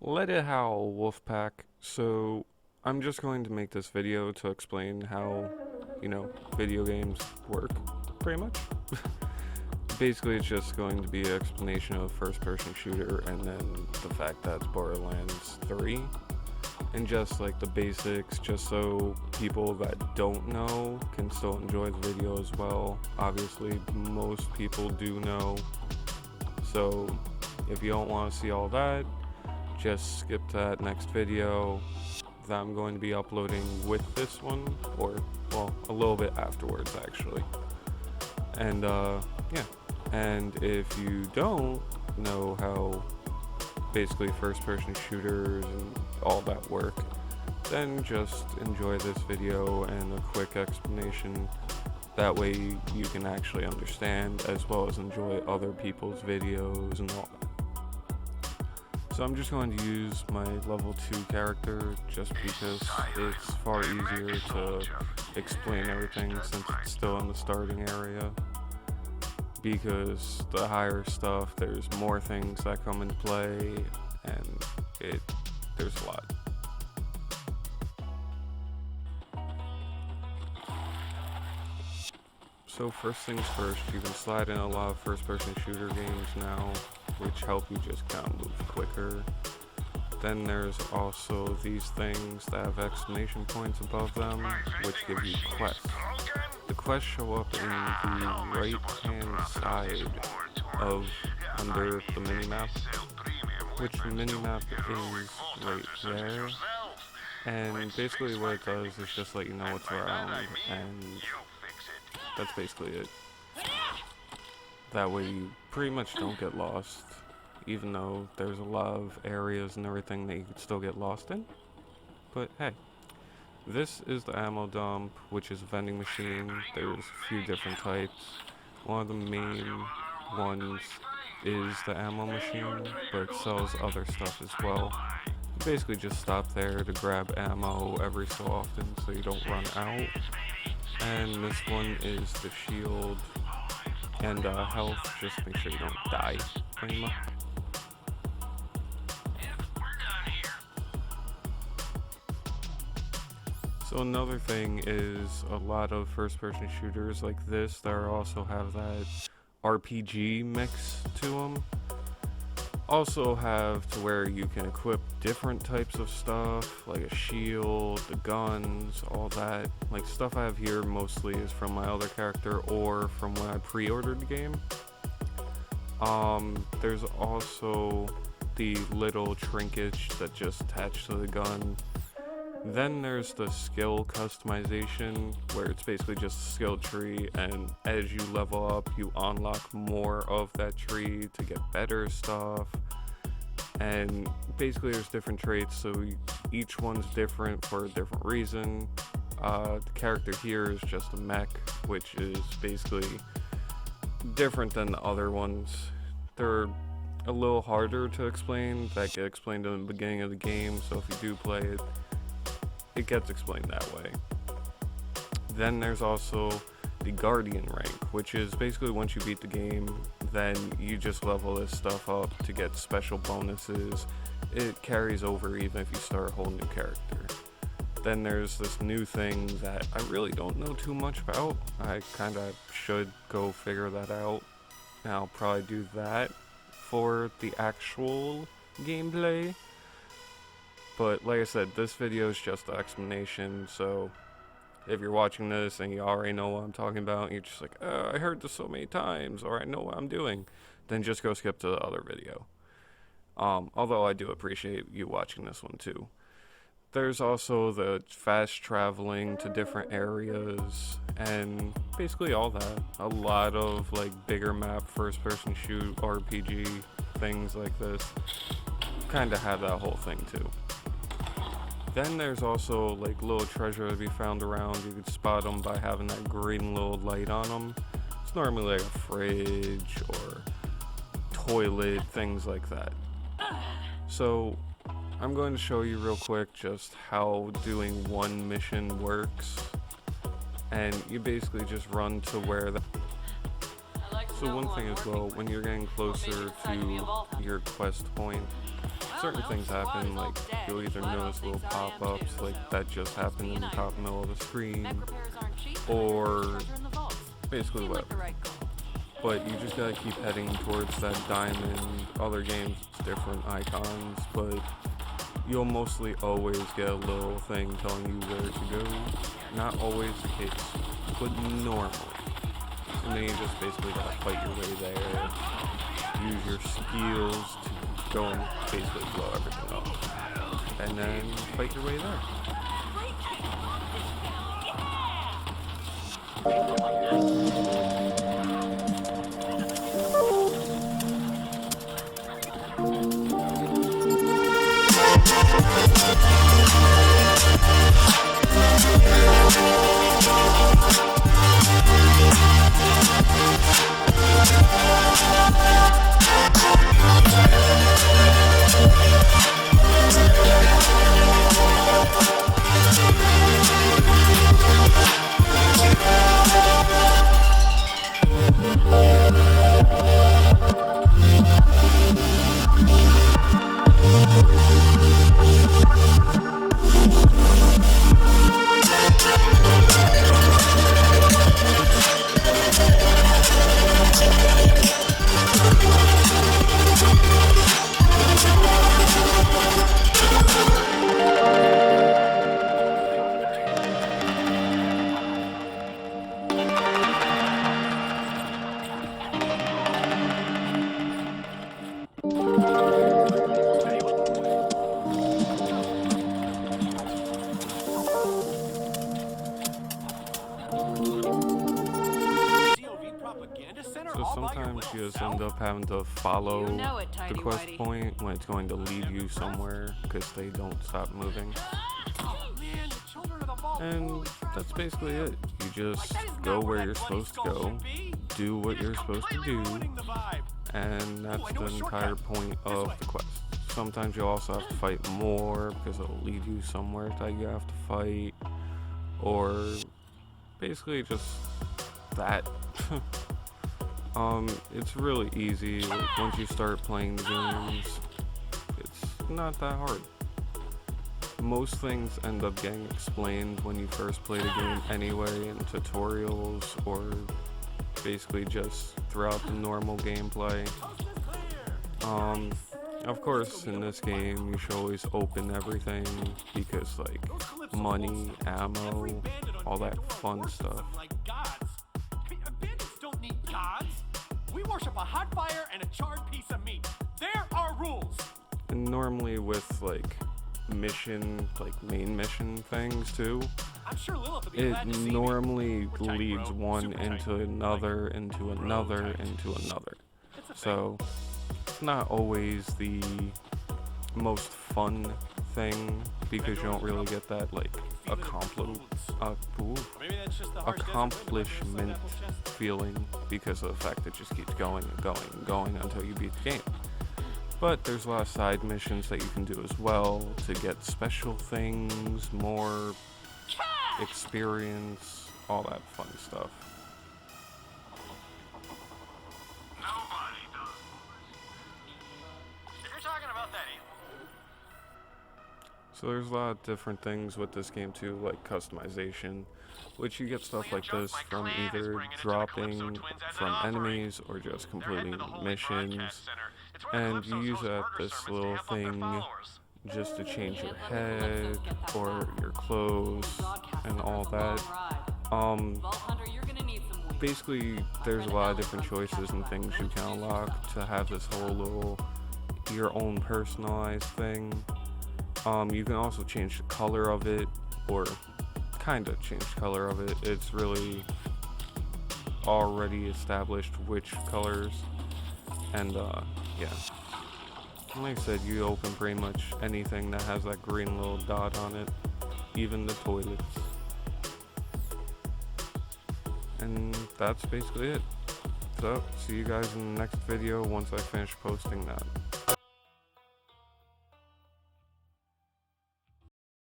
Let it howl, Wolfpack. So, I'm just going to make this video to explain how, video games work, pretty much. Basically, it's just going to be an explanation of first-person shooter and then the fact that it's Borderlands 3. And just like the basics, just so people that don't know can still enjoy the video as well. Obviously, most people do know. So, if you don't want to see all that, just skip to that next video that I'm going to be uploading with this one, or, well, a little bit afterwards actually. And, yeah. And if you don't know how basically first-person shooters and all that work, then just enjoy this video and a quick explanation. That way you can actually understand as well as enjoy other people's videos and all that. So I'm just going to use my level 2 character just because it's far easier to explain everything since it's still in the starting area. Because the higher stuff, there's more things that come into play, and there's a lot. So first things first, you can slide in a lot of first-person shooter games now, which help you just kind of move quicker. Then there's also these things that have exclamation points above them, which give you quests. The quests show up in the right-hand side of under the minimap, which the minimap is right there. And basically what it does is just let you know what's around, and that's basically it. That way you pretty much don't get lost, even though there's a lot of areas and everything that you could still get lost in. But hey. This is the ammo dump, which is a vending machine. There's a few different types. One of the main ones is the ammo machine, but it sells other stuff as well. You basically just stop there to grab ammo every so often so you don't run out. And this one is the shield and health, just make sure you don't die, pretty much. So another thing is a lot of first-person shooters like this that also have that RPG mix to them. Also have to where you can equip different types of stuff, like a shield, the guns, all that. Like stuff I have here mostly is from my other character or from when I pre-ordered the game. There's also the little trinkets that just attach to the gun. Then there's the skill customization, where it's basically just a skill tree, and as you level up, you unlock more of that tree to get better stuff. And basically there's different traits, so each one's different for a different reason. The character here is just a mech, which is basically different than the other ones. They're a little harder to explain. That get explained in the beginning of the game, so if you do play it, it gets explained that way. Then there's also the Guardian rank, which is basically once you beat the game, then you just level this stuff up to get special bonuses. It carries over even if you start a whole new character. Then there's this new thing that I really don't know too much about. I kind of should go figure that out, and I'll probably do that for the actual gameplay. But like I said, this video is just an explanation, so if you're watching this and you already know what I'm talking about, and you're just like, I heard this so many times, or I know what I'm doing, then just go skip to the other video. Although I do appreciate you watching this one too. There's also the fast traveling to different areas, and basically all that. A lot of like bigger map, first person shoot, RPG, things like this. Kinda have that whole thing too. Then there's also like little treasure to be found around. You could spot them by having that green little light on them. It's normally like a fridge or toilet, things like that. So I'm going to show you real quick just how doing one mission works. And you basically just run to where that. So one thing as well, when you're getting closer to your quest point, certain things happen, like you'll either notice little pop-ups like that just happened in the top middle of the screen, or basically whatever. But you just gotta keep heading towards that diamond. Other games, it's different icons, but you'll mostly always get a little thing telling you where to go. Not always the case, but normally. And then you just basically gotta fight your way there. Use your skills to go and basically blow everything up. And then fight your way there. So sometimes you just end up having to follow the quest point when it's going to lead you somewhere because they don't stop moving. And that's basically it. You just go where you're supposed to go, do what you're supposed to do, and that's the entire point of the quest. Sometimes you'll also have to fight more because it'll lead you somewhere that you have to fight, or basically just that. It's really easy. Like, once you start playing the games, it's not that hard. Most things end up getting explained when you first play the game anyway, in tutorials or basically just throughout the normal gameplay. Of course, in this game, you should always open everything because, like, money, ammo, all that fun stuff. Bandits don't need gods. We worship a hot fire and a charred piece of meat. There are rules. And normally with, like, main mission things too, I'm sure Lilith will be it glad to see normally me. We're tight, leads bro. one Super into tight. another, into another, into another. It's a So it's not always the most fun thing because you don't really get that, like, Maybe that's just the harsh desert accomplishment wind left inside that feeling because of the fact that it just keeps going and going and going until you beat the game. But there's a lot of side missions that you can do as well to get special things, more experience, all that fun stuff. Nobody does. If you're talking about that, So there's a lot of different things with this game too, like customization, which you get stuff like this from either dropping from enemies or just completing missions, and you use that this little thing just to change your head or your clothes and all that. Basically there's a lot of different choices and things you can unlock to have this whole little your own personalized thing. You can also change the color of it, or kind of change the color of it. It's really already established which colors, and yeah. Like I said, you open pretty much anything that has that green little dot on it, even the toilets. And that's basically it. So, see you guys in the next video once I finish posting that.